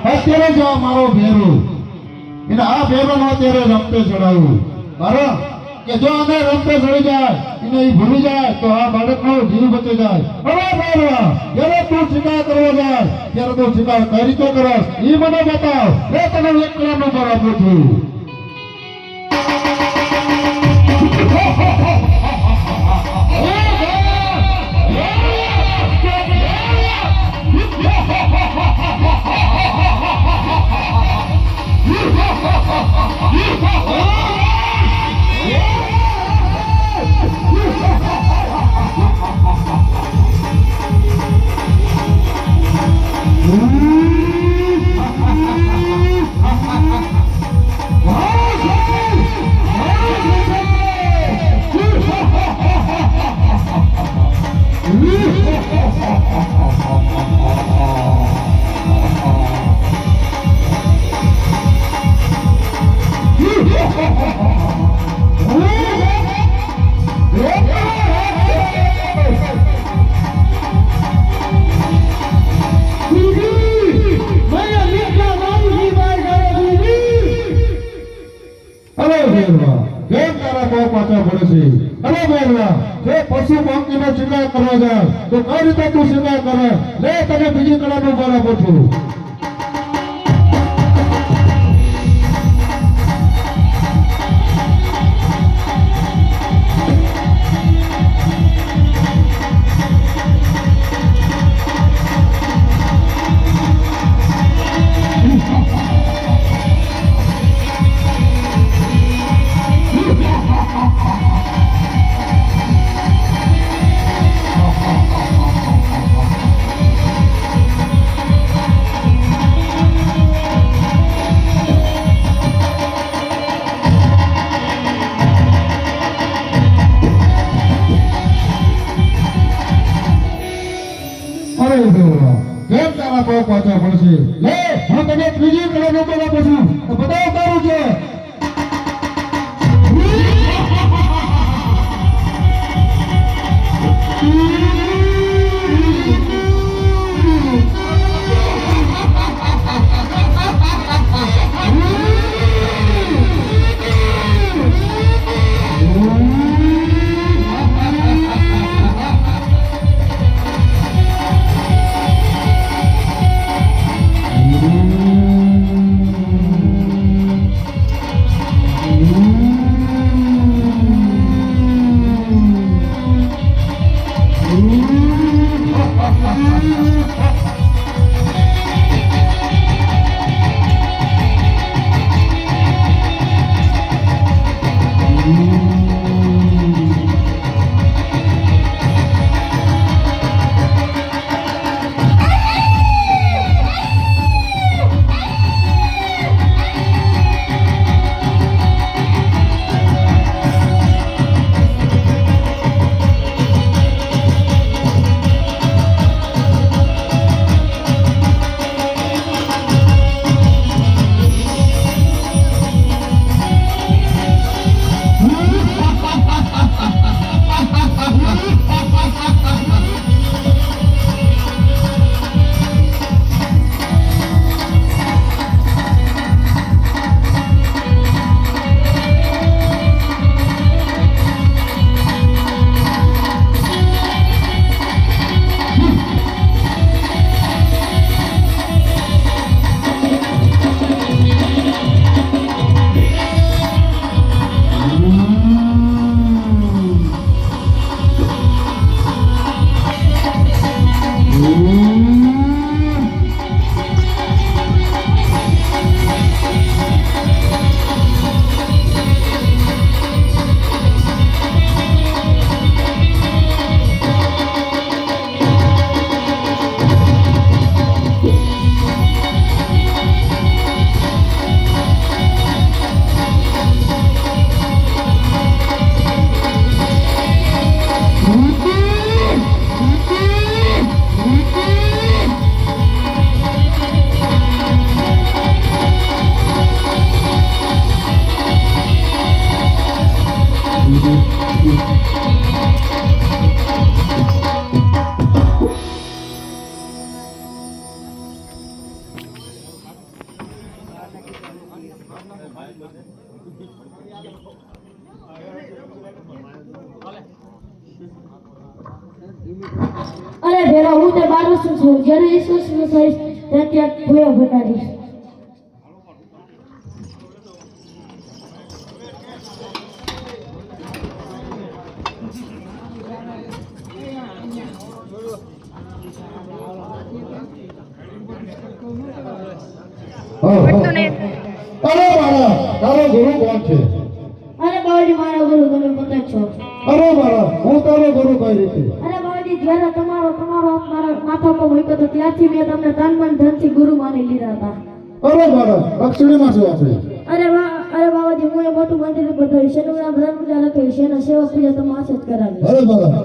અત્યારે જો મારો ભેરો એને આ ભેરો નો અત્યારે રમતે ચડાવું કારણ કે જો અમે રમતે ચડી જાય એને એ ભૂલી જાય તો આ બાળકનો જીવ બચી જાય. હવે ભેરવા જ્યારે તું શિકાર કરવા જાય ત્યારે તું શિકાર કઈ રીતે કરસ એ મને બતાવ. મેં તને એક કલાક નંબર આપું છું. પશુ પંખી નો શિકાર કરવા જાય તો કઈ રીતે તું શિકાર કરે લે તને બીજી કળા નું બળ આપું છું. કેમ તારા પગ પાછા પડશે લે હું તને ત્રીજી કળા નો બળ આપું છું. બતાવ તારું છે. અરે ભેરા હું તે 12 વર્ષનું છું. જ્યારે 20 વર્ષનો થઈશ ત્યાં ક્યાંક ભૂયો બનાવીશ. અરે મારા તારો ગુરુ કોણ છે? અરે બાવાજી મારા ગુરુ તમે પોતે જ છો. અરે મારા હું તારો ગુરુ કઈ રીતે? અરે બાવાજી જ્યારે તમારો હાથ મારા માથા પર મૂક્યો તો ત્યારથી મેં તમને તન મન ધનથી ગુરુ માની લીધા હતા. અરે મારા દક્ષિણીમાં શું આપે? અરે બાવાજી હું એ મોટું મંદિર બંધાવ્યું છે એનું નામ બ્રહ્મ પૂજા લખ્યું છે એના સેવા પૂજા તમે આશે જ કરાવી. અરે મારા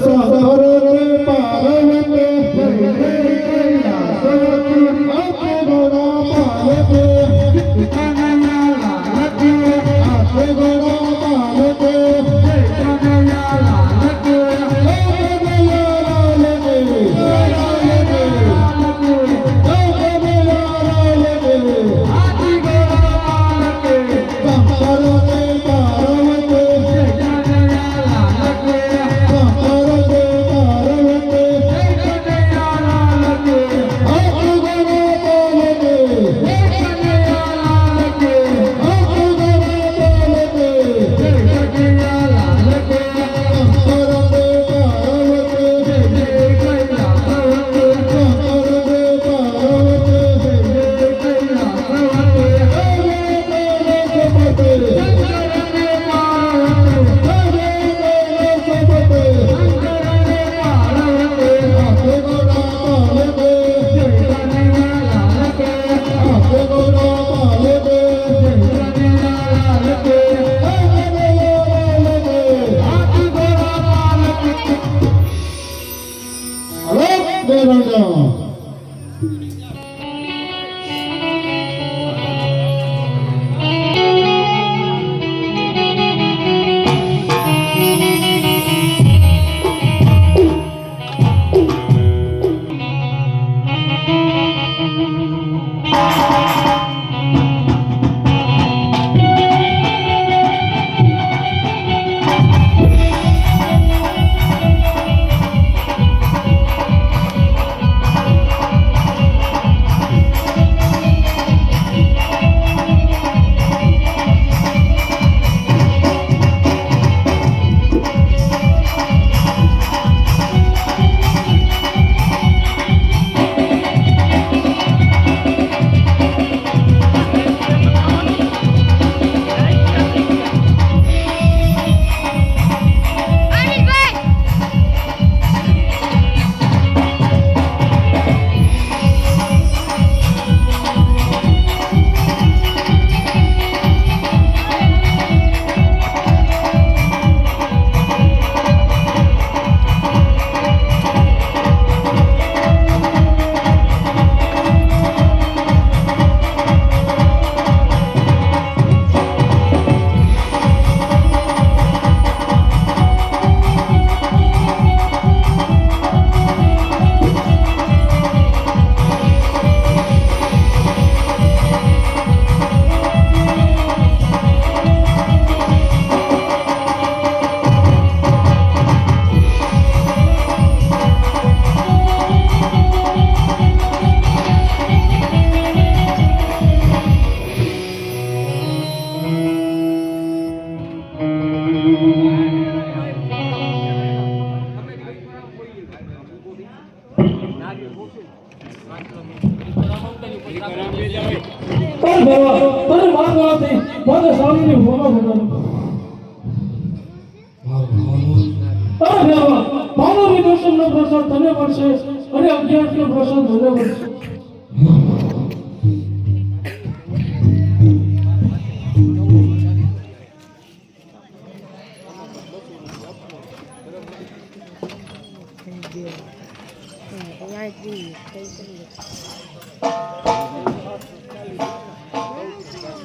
સહરે પાર્વતે ભેરવા તને મારવાથી મારે સ્વામીની ભોગો ભોગવો અરે ભેરવા માનવી દર્શનનો પ્રસાદ તને મળશે અને અજ્ઞાનનો પ્રસાદ મને મળશે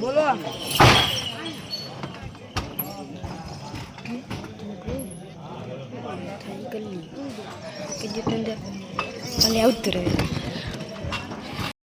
બોલો કે જે તંદર અને આવતું રહે